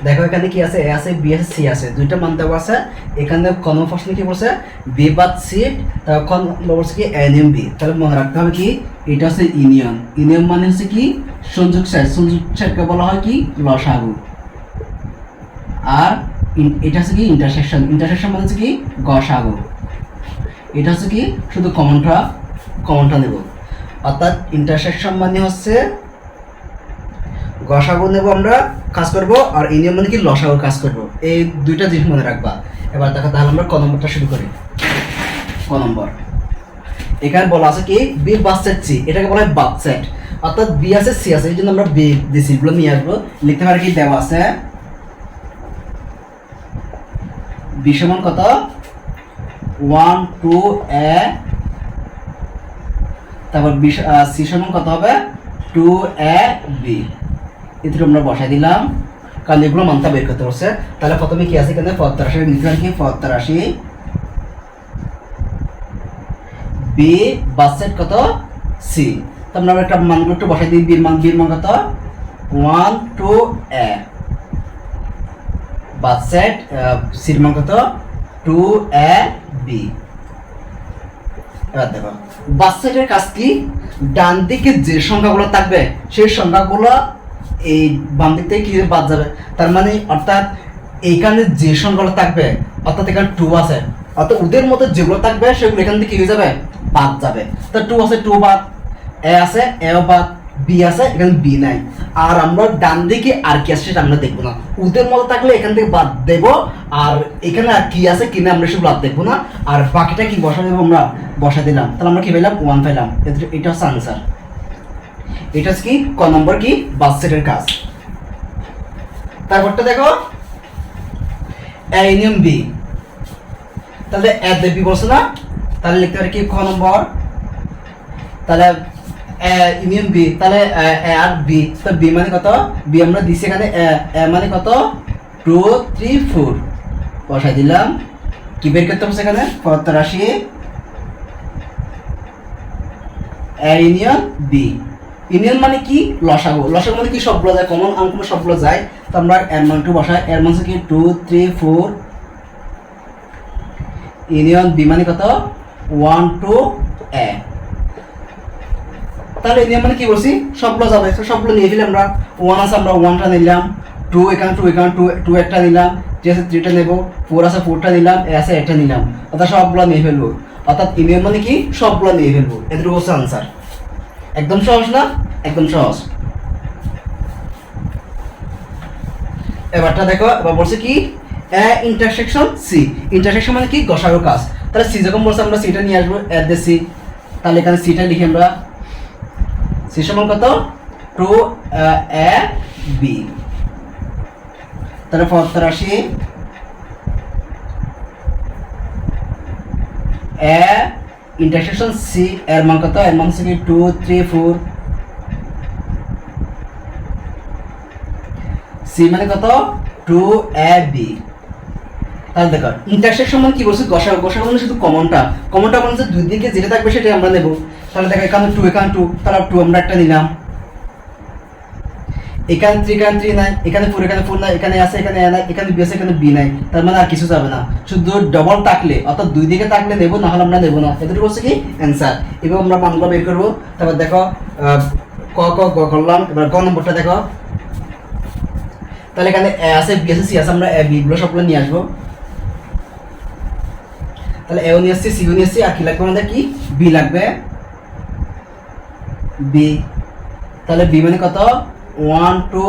দেখো এখানে কি আছে, এ আছে, বি আছে, সি আছে, দুইটা মান দেওয়া আছে। এখানে কোন প্রশ্ন কি বলছে, বি বাদ সি, তখন বলছে কি এন এম বি। তাহলে মনে রাখতে হবে কি, এটা হচ্ছে ইউনিয়ন। ইউনিয়ন মানে হচ্ছে কি সংযোগ সেট, সংযোগ সেটকে বলা হয় কি লসাগু। আর এটা হচ্ছে কি ইন্টারসেকশন, ইন্টারসেকশন মানে হচ্ছে কি গসাগু। এটা হচ্ছে কি শুধু কমনটা নেব, অর্থাৎ ইন্টারসেকশন মানে হচ্ছে গসাগু নেব আমরা, কাজ করব, আর ইউনিয়ন মানে কি লসাগুর কাজ করব। এই দুইটা জিনিস মনে রাখবা। এবার দেখো তাহলে আমরা ক নম্বরটা শুরু করি। ক নম্বর, এখানে বলা আছে কি বি বাস সেট সি, এটাকে বলা হয় বাস সেট, অর্থাৎ বি আছে সি আছে, এই জন্য আমরা বি দিছি, এগুলো নিয়ে আসবো। লিখতে পারি কি দেওয়া আছে বি সমান কত 1 2 এ, তারপর সি সমান কত হবে 2 এ বি। এগুলো আমরা বসাই দিলাম, কারণ এগুলো মানটা বের করতে বলছে। তাহলে প্রথমে কি আছে এখানে 85 লিখতে পারি কি 85 বি বাস সেট কত সি। তো আমরা একটা মানগুলো একটু বসাই দিই। বির মান কত 1 2 এ, বাস সেট সির মান কত 2 এ বি। এবার দেখো বাস সেটের কাজ কি, ডান দিকে যে সংখ্যাগুলো থাকবে সেই সংখ্যাগুলো এই বাম দিক থেকে কি বাদ যাবে। তার মানে অর্থাৎ এইখানে যে সংখ্যাগুলো থাকবে, অর্থাৎ এখানে 2 আছে, অর্থাৎ ওদের মধ্যে যেগুলো থাকবে সেগুলো এখান থেকে কি হয়ে যাবে বাদ যাবে। তো 2 আছে 2 বাদ, এ আছে এও বাদ, বি আছে এখানে বি নাই। আর আমরা ডান দিকে আর কি আছে সেটা আমরা দেখবো না, ওদের মধ্যে থাকলে এখান থেকে বাদ দেব, আর এখানে আর কি আছে কিনা আমরা সেগুলো বাদ দেখবো না। আর বাকিটা কি বসা দেবো, আমরা বসা দিলাম। তাহলে আমরা কি পেলাম 1 পেলাম। এটা হচ্ছে আনসার। এটা হচ্ছে কি ক নম্বর কি বাস সেটের কাজ। তারপরটা দেখো এ ইউনিয়ন বি, তাহলে এ দিয়ে বি বলছে না, তাহলে লিখতে পারি কি খ নম্বর, তাহলে এ ইউনিয়ন বি, তাহলে এ আর বি, তো বি মানে কত, বি আমরা দিছি এখানে এ মানে কত 2 3 4 বসাই দিলাম। কি বের করতে হবে এখানে 85 এ ইউনিয়ন বি। ইউনিয়ন মানে কি লসাগু, লসাগু মানে কি সবগুলো যায়, কমন আনকমন সবগুলো যায়। তো আমরা এর মান 2 বসাই, এর মান কি 2 3 4, ইউনিয়ন বি মানে কত 1 2 এ। তাহলে ইউনিয়ন মানে কি বলছি সবগুলো যাবে, তো সবগুলো নিয়ে ফেলে আমরা 1 আছে আমরা 1টা নিলাম, 2 এখানে 2 এখানে 2 একটা নিলাম, 3 আছে 3টা নেব, 4 আছে 4টা নিলাম, এ আছে 1টা নিলাম, অর্থাৎ সবগুলো নিয়ে ফেলবো। অর্থাৎ ইউনিয়ন মানে কি সবগুলো নিয়ে ফেলবো। এদের হচ্ছে আনসার। একদম সহজ না, একদম সহজ। এবারটা দেখো, এবার বলছে কি এ ইন্টারসেকশন সি, ইন্টারসেকশন মানে কি গসাগু কাজ। তাহলে সি যখন বলছে আমরা সিটা নিয়ে আসবো, এর দে সি, তাহলে এখানে সিটা লিখি আমরা, সি সমান কত 2 এ বি। তাহলে 85 এ ইন্টারসেকশন সি, এর মান কত, এর মান হচ্ছে কি 2 3 4, সি মানে কত 2 এ বি। তাহলে দেখো ইন্টারসেকশন মানে কি বলছি গসাগু, গসাগু মানে শুধু কমনটা মানে দুই দিকে যেটা থাকবে সেটাই আমরা নেব। তাহলে দেখো এখানে 2 এখানে 2, তাহলে 2 আমরা একটা নিলাম, এখানে 3 এখানে 3 নাই, এখানে 4 এখানে 4 নাই, এখানে আছে এখানে এ নাই, এখানে বি আছে এখানে বি নাই, তার মানে আর কিছু যাবে না, শুধু ডবল থাকলে অর্থাৎ দুই দিকে থাকলে নেব, না হলে আমরা নেব না। এদের বলছে কি অ্যান্সার। এবার আমরা মানগুলো বের করবো। তারপর দেখো ক ক গ করলাম। এবার গ নম্বরটা দেখো, তাহলে এখানে এ আছে বি আছে সি আছে, আমরা এ বি গুলো সবগুলো নিয়ে আসবো। তাহলে এও নিয়ে আসছি, সিও নিয়ে আসছি, আর কি লাগবে আমাদের কি বি লাগবে, বি। তাহলে বি মানে কত 1 2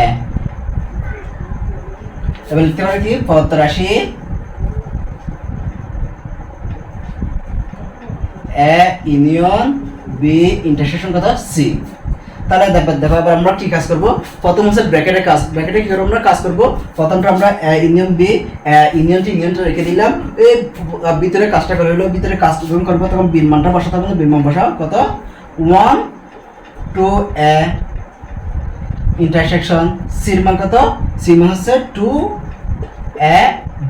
এ। এবার লিখতে পারি কি 85 এ ইউনিয়ন বি ইন্টারসেকশন কত সি। তাহলে দেখো এবার আমরা কি কাজ করব, প্রথম হচ্ছে ব্র্যাকেটের কাজ। ব্র্যাকেটে কি করব আমরা কাজ করব, প্রথমটা আমরা ইউনিয়ন বি, ইউনিয়নটা রেখে দিলাম, এই ভিতরে কাজটা করে হলো, ভিতরে কাজ যখন করবো তখন বির মানটা বসাতে হবে, বির মান বসাও কত 1 2 এ ইন্টারসেকশন সির মান কত, সি মান হচ্ছে 2 এ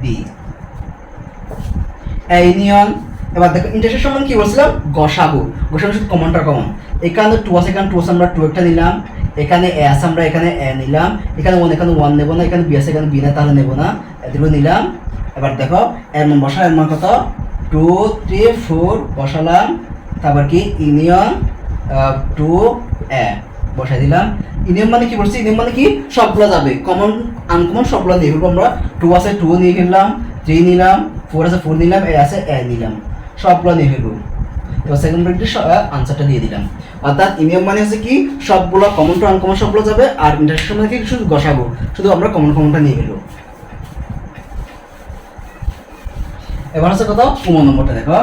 বি ইউনিয়ন। এবার দেখো ইন্টারসেকশন মানে কি বলছিলাম গসাগু, গসাগু শুধু কমনটা কমন। এখানে 2 আছে এখানে 2 আছে, আমরা 2 একটা নিলাম, এখানে এ আছে, আমরা এখানে এ নিলাম, এখানে ওয়ান নেব না, এখানে বি আছে, এখানে বি না, তাহলে নেব না, এগুলো নিলাম। এবার দেখো এর মান বসা, এর মান কত 2 3 4 বসালাম, তারপর কি ইউনিয়ন 2 এ বসাই দিলাম। ইউনিয়ন মানে কি বলছি, ইউনিয়ন মানে কি সবগুলো যাবে, কমন আনকমন সবগুলো নিয়ে ফেলবো আমরা। 2 আছে 2 নিয়ে ফেললাম, 3 নিলাম, 4 আছে 4 নিলাম, এ আছে এ নিলাম, সবগুলো নিয়ে ফেলবো। এবার সেকেন্ড ব্র্যাকেটে আনসারটা দিয়ে দিলাম। অর্থাৎ ইউনিয়ন মানে হচ্ছে কি সবগুলো কমন টু আনকমন সবগুলো যাবে, আর ইন্টারসেকশন মানে কি শুধু গসাবো, শুধু আমরা কমনটা নিয়ে ফেলবো। এবার হচ্ছে কত 15 নম্বরটা দেখো,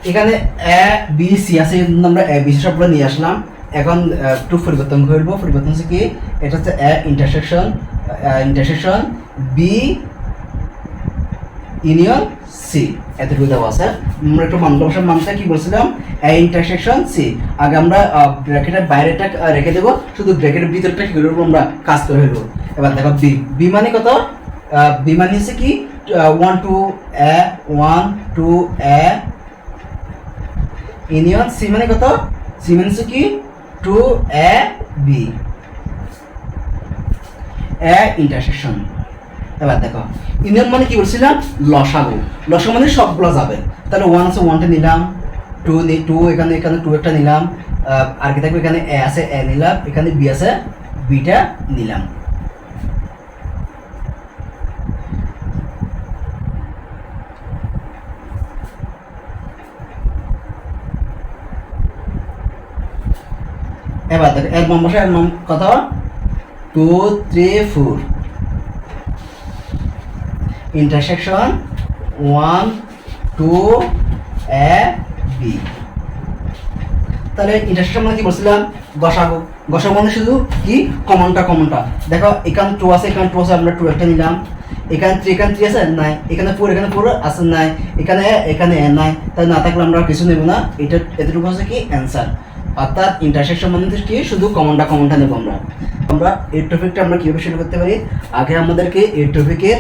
এখানে এ বি সি আছে, আমরা এ বি সি সবগুলো নিয়ে আসলাম। এখন একটু পরিবর্তন করবো, পরিবর্তন হচ্ছে কি এটা হচ্ছে A intersection B union C, এতটুকু দেওয়া আছে। আমরা একটু মানটা মানটা কি বলছিলাম, এ ইন্টারসেকশন সি। আগে আমরা ব্র্যাকেটের বাইরেটা রেখে দেবো, শুধু ব্র্যাকেটের ভিতরটা কি করবো আমরা কাজ করে ফেলবো। এবার দেখো বি, বি মানে কত, বি মানে হচ্ছে কি 1 2 এ 1 2 এ ইউনিয়ন সি মানে কত, সি মানে হচ্ছে কি 2 এ বি এ ইন্টারসেকশন। এবার দেখো ইউনিয়ন মানে কি বলছিলাম লসাগু, লসাগু মানে সবগুলো যাবে, তাহলে 1 আছে 1টা নিলাম, 2 এখানে 2 একটা নিলাম, আর কি থাকবে এখানে এ আছে এ নিলাম, এখানে বি আছে বিটা নিলাম। এবার দেখো এর মান বসে, এর মান কত 2 3 4 ইন্টারসেকশন 1 2 এ বি। তাহলে ইন্টারসেকশন মানে কি বলছিলাম গসাগু, গসাগু মানে শুধু কি কমনটা। দেখো এখানে 2 আছে, এখানে 2 আছে, আমরা 2 একটা নিলাম, এখানে 3 আছে নাই, এখানে 4 আছে নাই, এখানে এ নাই, তাই না থাকলে আমরা কিছু নেব না, এটা এতটুকু হচ্ছে কি অ্যান্সার। অর্থাৎ ইন্টারসেকশন মানে কি শুধু কমনটা নেব আমরা। এই টপিকটা আমরা কিভাবে শুরু করতে পারি, আগে আমাদেরকে এই টপিকের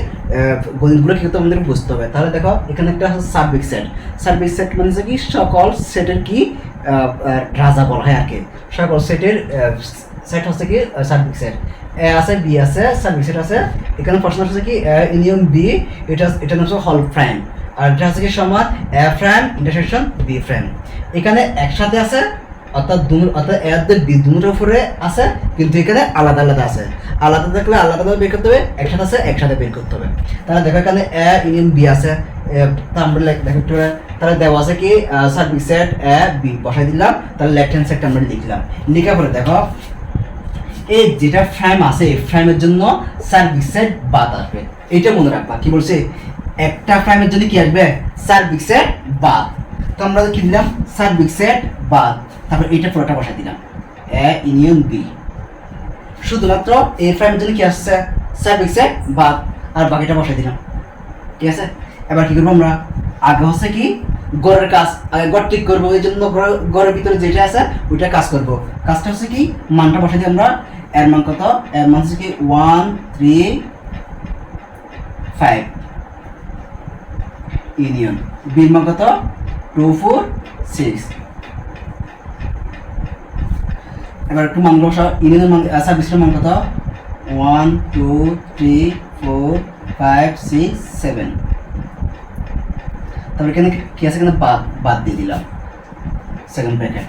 গণিতগুলো কি করতে আমাদের বুঝতে হবে। তাহলে দেখো এখানে একটা সার্বিক সেট মানে কি সকল সেটের কি রাজা বলা হয় আর কি, সকল সেটের সেট হচ্ছে কি সার্বিক সেট। এ আছে বি আছে, সার্বিক সেট আছে, এখানে প্রশ্ন হচ্ছে কি ইউনিয়ন বি, এটা হচ্ছে হল প্রাইম, আর এটা হচ্ছে কি সমান এ প্রাইম ইন্টারসেকশন বি প্রাইম। এখানে একসাথে আছে, অর্থাৎ এর বি দুটোর উপরে আছে, কিন্তু এখানে আলাদা আছে, আলাদা থাকলে আলাদা বের করতে হবে, একসাথে আছে একসাথে বের করতে হবে। তাহলে দেখো এখানে এ ইউনিয়ন বি আছে, আমরা দেখো তাহলে দেওয়া আছে কি সার্বিক সেট এ বি বসাই দিলাম, তাহলে লেফট হ্যান্ড সাইডটা আমরা লিখলাম। লেখার পরে দেখো এই যেটা ফ্রেম আছে এই ফ্রেমের জন্য সার্বিক সেট বাদ আসবে, এটা মনে রাখবা। কি বলছে একটা ফ্রেমের জন্য কি আসবে সার্বিক সেট বাদ, তো আমরা কি দিলাম সার্বিক সেট বাদ, তারপর এটা পুরোটা বসাই দিলাম এ ইউনিয়ন বি। শুধুমাত্র এই ফ্রেমের জন্য কি আসছে সার্বিক সেট বাদ, আর বাকিটা বসাই দিলাম, ঠিক আছে। এবার কি করবো আমরা, আগে হচ্ছে কি গড়ের কাজ, আগে গড় ঠিক করবো, এই জন্য গড়ের ভিতরে যেটা আছে ওইটা কাজ করবো। কাজটা হচ্ছে কি মানটা বসাই দিই আমরা, এর মান কত, এর মান হচ্ছে কি 1 3 5 ইউনিয়ন বির মান কত 2 4 6। এবার একটু মান বসা, ইউনিয়নের মান সার্ভিসের মান কত 1 2 3 4 5 6 7। তারপরে এখানে কি আছে, এখানে বাদ দিয়ে দিলাম সেকেন্ড ব্র্যাকেট।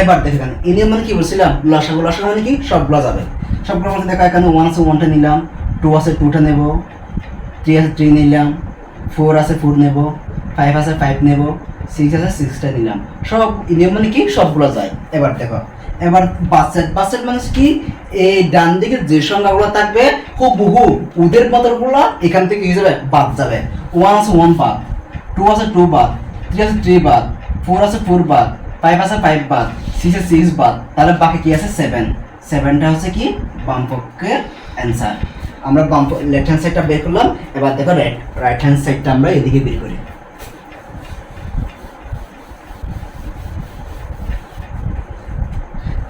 এবার দেখেন ইউনিয়ন মানে কি বলছিলাম লসাগু মানে কি সবগুলো যাবে, সবগুলোর মধ্যে দেখো এখানে 1 আছে 1টা নিলাম, 2 আছে 2টা নেব, 3 আছে 3 নিলাম, 4 আছে 4 নেব, 5 আছে 5 নেব, 6 আছে 6টা নিলাম, সব ইউনিয়ন মানে কি সবগুলো যায়। এবার দেখো এবার বাসেট মানে কি এই ডান দিকে যে সংখ্যাগুলো থাকবে হুবহু ওদের বদলগুলো এখান থেকে কি যাবে বাদ যাবে। 1 আছে 1 বাদ, 2 আছে 2 বাদ, 3 আছে 3 বাদ, 4 আছে 4 বাদ, 5 আছে 5 বাদ, 6 আছে 6 বাদ, তাহলে বাকি কি আছে 7টা হচ্ছে কি বাম পক্ষের অ্যান্সার। আমরা বাম লেফট হ্যান্ড সাইডটা বের করলাম। এবার দেখো রাইট হ্যান্ড সাইডটা আমরা এদিকে বের করি।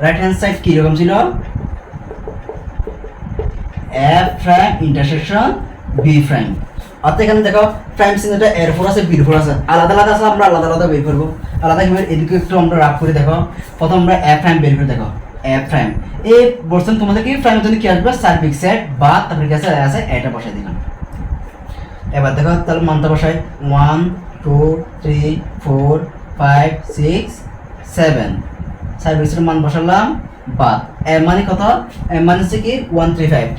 রাইট হ্যান্ড সাইড কি রকম ছিল, এ প্রাইম ইন্টারসেকশন বি প্রাইম, অর্থাৎ এখানে দেখো প্রাইম চিহ্নটা এর ফোর আছে বির ফোর আছে, আলাদা আলাদা আছে, আমরা আলাদা আলাদা বের করবো। আলাদা কিভাবে এদিকে একটু আমরা রাফ করে দেখো। প্রথম আমরা এফ প্রাইম বের করে দেখো, এফ প্রাইম এই বলছেন তোমাদের কি প্রাইমের জন্য কি আসবে সার্ফিক সেট বা তারপরে কি আছে এটা বসাই দিলাম। এবার দেখো তাহলে মানটা বসাই 1 2 3 4 5 6 7 সার্ফিক সেটের মান বসালাম বাদ এর মানে কত, এর মানে হচ্ছে কি 135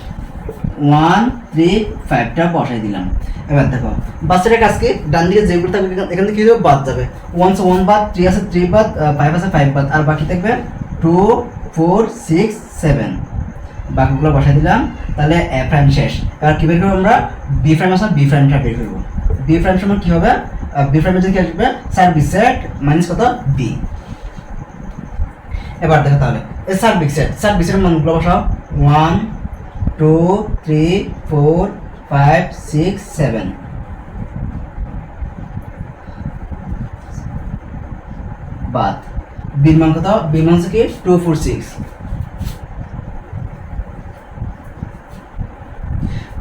135টা বসাই দিলাম। এবার দেখো বাচ্চাটার কাজ কি ডান দিকে যেগুলো থাকবে এখান থেকে কি হবে বাদ যাবে, 1 আছে 1 বাদ, 3 আছে 3 বাদ, 5 আছে 5 বাদ, আর বাকি থাকবে 2 4 6 7 বাকিগুলো বসাই দিলাম। তাহলে এ প্রাইম শেষ। এবার কি বের করবো আমরা, বি প্রাইম আছে বি প্রাইমটা বের করবো। বি প্রাইম সমান কি হবে, বি প্রাইমের যদি কি আসবে সার্ফিক সেট মাইনাস কত বি। এবার দেখো তাহলে এই সার্ফিক সেটের মানগুলো বসাও 1 2 3 4 5 6 7 বাদ বির মান কত, বির মান হচ্ছে কি 2 4 6।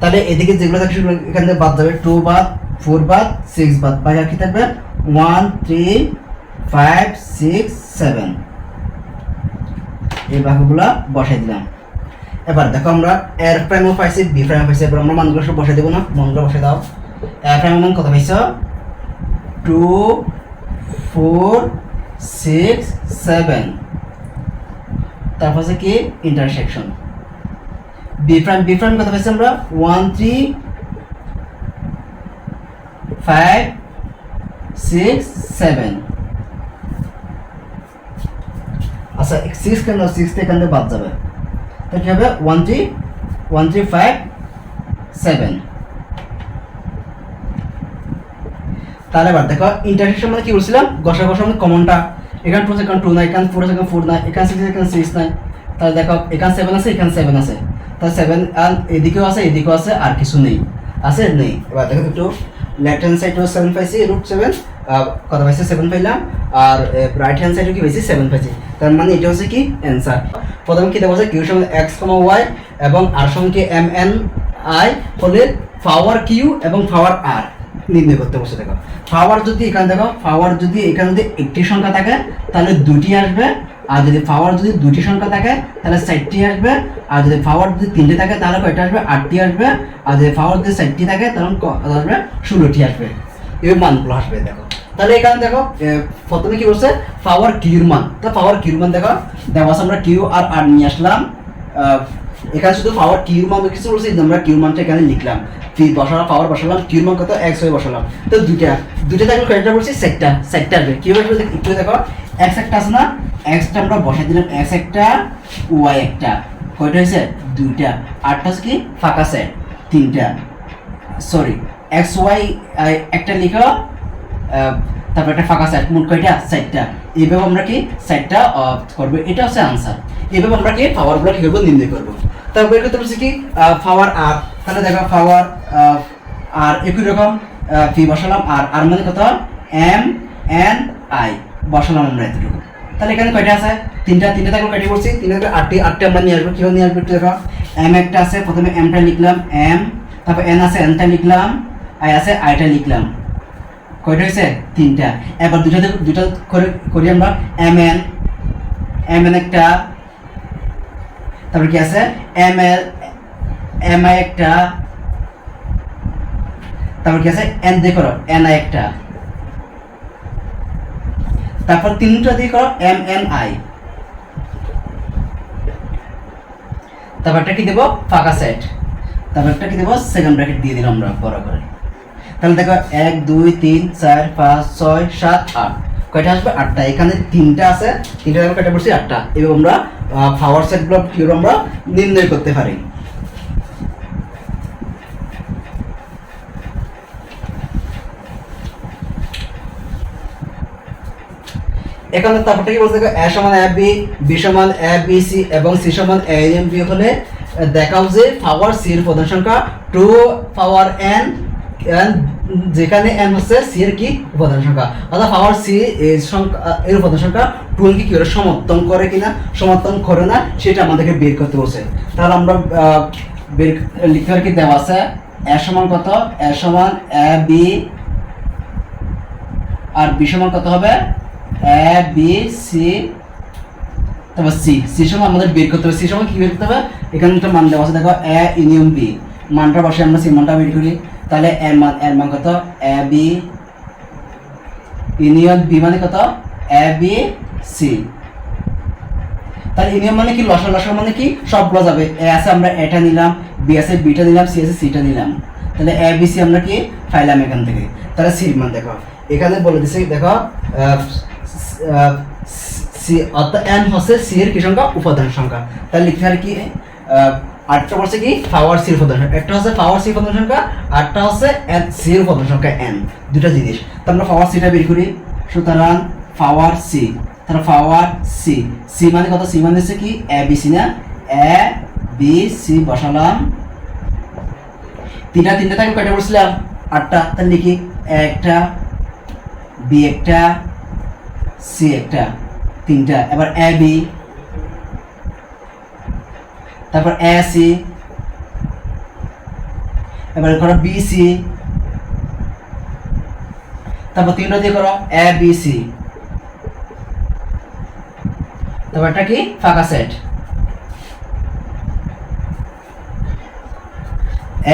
তাহলে এদিকে যেগুলো থাকবে সেগুলো এখান থেকে বাদ যাবে, 2 বাদ 4 বাদ 6 বাদ, বাকি কি থাকবে 1 3 5 6 7 এই বাকিগুলো বসাই দিলাম। এবার দেখো আমরা এর প্রাইমও পাইছি বি প্রাইম পাইছি, এবার আমরা মানগুলো সব বসাই দেবো না, মানগুলো বসাই দাও। এর প্রাইমের মান কত পাইছো 2 4 6 7, তারপর হচ্ছে কি ইন্টারসেকশন। বি প্রাইম কত পাইছি আমরা 1 3 5 6 7। আচ্ছা 6 কেন, 6 থেকে এখান থেকে বাদ যাবে, তো কি হবে 1 3 5 7। তাহলে এবার দেখো ইন্টারসেকশন মানে কি বলছিলাম, গসাগসা মানে কমনটা, এখানে 2 এখানে 2 নাই, এখানে 4 এখানে 4 নাই, এখানে 6 এখানে 6 নাই। তাহলে দেখো এখানে 7 আছে এখানে 7 আছে, তাহলে 7 আর এদিকেও আছে এদিকেও আছে, আর কিছু নেই, আছে নেই। এবার দেখো একটু লেফট হ্যান্ড সাইডেও 7 পাইছি √7, কত পাইছি 7 পাইলাম, আর রাইট হ্যান্ড সাইডেও কি পাইছি 7 পাইছি। তার মানে এটা হচ্ছে কি অ্যান্সার। প্রথমে কি দেওয়া আছে কিউ সমান x, y এবং r সমান কি m n i হলে পাওয়ার কিউ এবং পাওয়ার r নির্ণয় করতে বসে। দেখো পাওয়ার যদি এখানে দেখো পাওয়ার যদি এখানে যদি একটি সংখ্যা থাকে তাহলে দুটি আসবে, আর যদি পাওয়ার যদি দুটি সংখ্যা থাকে তাহলে 4টি আসবে, আর যদি পাওয়ার যদি 3টে থাকে তাহলে কয়টা আসবে 8টি আসবে, আর যদি পাওয়ার যদি 4টি থাকে তাহলে আসবে 16টি আসবে, এই মানগুলো আসবে। দেখো তাহলে এখানে দেখো প্রথমে কি বলছে পাওয়ার কিউর মান, তো পাওয়ার কিউর মান দেখো দেওয়া আছে, আমরা কিউ আর আর নিয়ে আসলাম। এখানে শুধু পাওয়ার কিউর মান কিছু বলছি, আমরা কিউর মানটা এখানে লিখলাম, বসালাম পাওয়ার বসালাম, কিউর মান কত x হয়ে বসালাম। তো দুইটা থাকলে কয়টা বলছি 4টা আসবে। কিউ আসবে একটু দেখো x একটা আছে না, xটা আমরা বসাই দিলাম, x একটা y একটা, কয়টা হয়েছে 2টা, আরটা হচ্ছে কি ফাঁকা সেট 3টা, সরি x y একটা লিখো, তারপর একটা ফাঁকা সেট, মোট কয়টা 4টা। এইভাবে আমরা কি 4টা করবো, এটা হচ্ছে আনসার। এইভাবে আমরা কি পাওয়ারগুলো কি করবো নির্ণয় করবো। তারপর বের করতে বলছি কি পাওয়ার আর, তাহলে দেখো পাওয়ার আর একই রকম পি বসালাম, আর মানে কত m n i বসালাম আমরা এতটুকু। তাহলে এখানে কয়টা আছে 3টা থাকলে কয়টি বলছি 3 থেকে 8টি আমরা নিয়ে আসবো। কিভাবে নিয়ে আসবো একটু দেখো, m একটা আছে, প্রথমে mটা লিখলাম m, তারপর n আছে nটা লিখলাম, i আছে iটা লিখলাম, কয়টা হয়েছে 3টা। এবার দুইটা করি আমরা, mn একটা, তারপর কি আছে mi একটা, তারপর কি আছে n দিয়ে করো ni একটা, তারপর 3টা দিয়ে করো mni, তারপর একটা কি দেবো ফাঁকা সেট, তারপর একটা কি দেবো সেকেন্ড ব্র্যাকেট দিয়ে দিলাম আমরা বড় করে। তাহলে দেখো 1 2 3 4 5 6 7 8, কয়টা আসবে 8টা। এখানে 3টা আছে, 3টা দেখো কয়টা পড়ছি 8টা। এভাবে আমরা পাওয়ার সেটগুলো কি আমরা নির্ণয় করতে পারি। এখানে তারপরটা কি বলছে, a সমান ab, b সমান abc এবং c সমান amb হলে দেখাও যে পাওয়ার c এর প্রধান সংখ্যা 2 পাওয়ার n, যেখানে n হচ্ছে c এর কি উপাদান সংখ্যা, অর্থাৎ পাওয়ার c এর সংখ্যা এর উপাদান সংখ্যা 2 কি করে সমর্থন করে কিনা সমর্থন করে না সেটা আমাদেরকে বের করতে বলছে। তাহলে আমরা বের লিখতে কি দেওয়া আছে এ সমান কত, এ সমান এ বি, আর বি সমান কত হবে এ বি সি, তারপর সি, সি সমান আমাদের বের করতে হবে। সি সমান কি বের করতে হবে, এখানে একটা মান দেওয়া আছে দেখো এ ইউনিয়ন বি, মানটা বসে আমরা সি মানটা বের করি। তাহলে এর মান কত এ বি ইউনিয়ন বি মানে কত এ বি সি। তাহলে ইউনিয়ন মানে কি, লসাগু মানে কি সবগুলো যাবে, এ আছে আমরা এটা নিলাম, বি আছে বিটা নিলাম, সি আছে সিটা নিলাম। তাহলে এ বি সি আমরা কি পাইলাম এখান থেকে। তাহলে সির মান দেখো এখানে বলে দিছি দেখো সি অর্থাৎ এন হচ্ছে সি এর কি সংখ্যা, উপাদান সংখ্যা। তাহলে লিখতে পারি কি আটটা বলছে কি পাওয়ার সি উপাদান সংখ্যা, একটা হচ্ছে পাওয়ার সি উপাদান সংখ্যা, আটটা হচ্ছে এন সি এর উপাদান সংখ্যা এন, দুটা জিনিস। তো আমরা পাওয়ার সিটা বের করি, সুতরাং পাওয়ার সি, তাহলে পাওয়ার সি, সি মানে কত, সি মানে হচ্ছে কি এ বি সি না, এ বি সি বসালাম, তিনটা থাকে কয়টা বলছিলাম আটটা, তাহলে লিখি একটা বি একটা সি একটা, তিনটা। এবার এ বি, তারপর এ সি, এবার করো বি সি, তারপর তিনটা দিয়ে করো এ বি সি, তারপর এটা কি ফাঁকা সেট,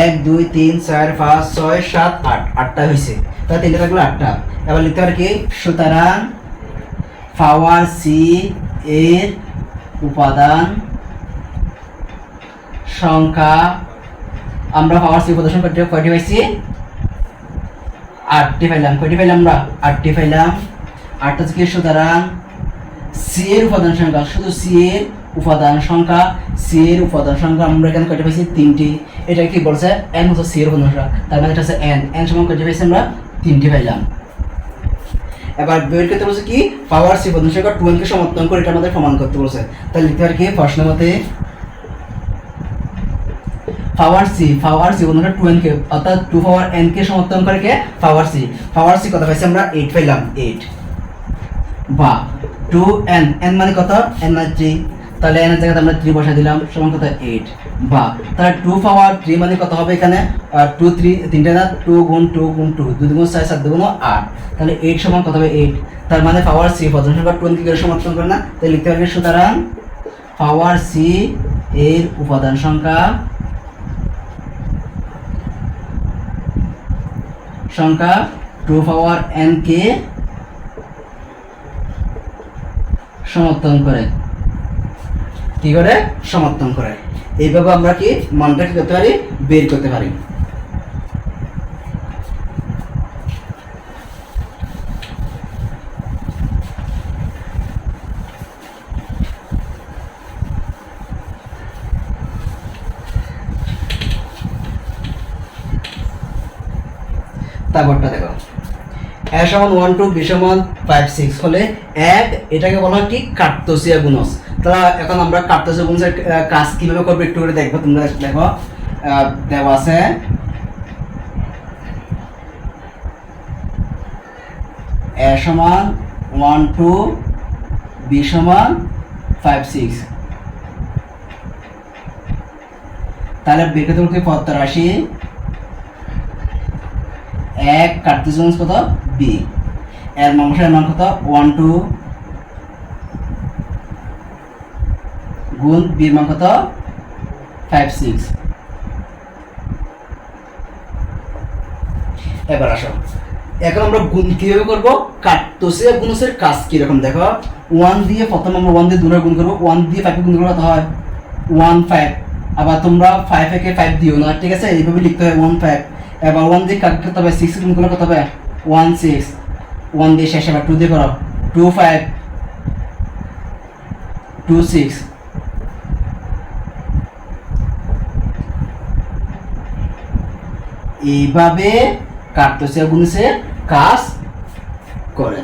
1 2 3 4 5 6 7 8, আটটা হয়েছে। তাহলে তিনটা থাকলো আটটা। এবার লিখতে পারি কি সুতরাং পাওয়ার সি এর উপাদান সংখ্যা, আমরা পাওয়ার সি উপাদান সংখ্যা কয়টি পাইছি, আটটি পাইলাম। কয়টি পাইলাম আমরা, আটটি পাইলাম। আটটা থেকে সুতরাং সি এর উপাদান সংখ্যা, শুধু সি এর উপাদান সংখ্যা, সি এর উপাদান সংখ্যা আমরা এখানে কয়টা পাইছি, তিনটি। এটা কি বলছে এন হচ্ছে সি এর উপাদান সংখ্যা, তার মানে এটা হচ্ছে এন, এন সমান কয়টি পাইছি আমরা, তিনটি পাইলাম। এবার বের করতে বলছে কি পাওয়ার সি উপাদান সংখ্যা 2n কে সমর্থন করে এটা আমাদের প্রমাণ করতে বলছে। তাহলে লিখতে পারি কি প্রশ্ন মতে পাওয়ার সি উপাদান 2n কে অর্থাৎ 2 পাওয়ার n কে সমর্থন করে কে পাওয়ার সি কত পাইছি আমরা 8 পাইলাম, 8 বা 2n, n মানে কত n মানে 3, তাহলে n এর জায়গায় আমরা 3 বসাই দিলাম, সমান কত 8 বা তাহলে 2 পাওয়ার 3 মানে কত হবে এখানে 2 3 তিনটা না 2 গুণ 2 গুণ 2 2 গুণ 6 7 গুণ 8, তাহলে 8 সমান কত হবে 8। তার মানে পাওয়ার সি উপাদান সংখ্যা 2n কে সমর্থন করে না, তাহলে লিখতে পারবে সুতরাং পাওয়ার সি এর উপাদান সংখ্যা 2 পাওয়ার n কে সমর্থন করে, কি করে সমর্থন করে। এইভাবে আমরা কি মানটা কি করতে পারি, বের করতে পারি। তারপরটা দেখো a সমান 1 2 b সমান 5 6 হলে এক, এটাকে বলা হয় কি কার্তেশীয় গুণজ। তাহলে এখন আমরা কার্তেশীয় গুণজের কাজ কিভাবে করব একটু করে দেখবো। তোমরা দেখো দেওয়া আছে a সমান 1 2 b সমান 5 6, তাহলে বের করতে হবে পদ রাশি এক কার্তেশীয় গুণজ কত b, এর মান কত 1 2 গুণ b এর মান কত 5 6। এবার আসো এখন আমরা গুণ কিভাবে করব, কার্তেশীয় গুণজের কাজ কি রকম দেখো। 1 দিয়ে প্রথম আমরা 1 দিয়ে 2 গুণ করব, 1 দিয়ে 5 গুণ করলে কত হয় 1 5, আবার তোমরা 5 একে 5 দিও না, ঠিক আছে, এইভাবে লিখতে হয় 1 5। এবার 1 দিয়ে কাট করতে হবে, 6 গুণ করলে কত হবে 1 6, 1 দিয়ে শেষ, আবার 2 দিয়ে করো 2 5 2 6। এইভাবে কার্তেশীয় গুণজের কাজ করে।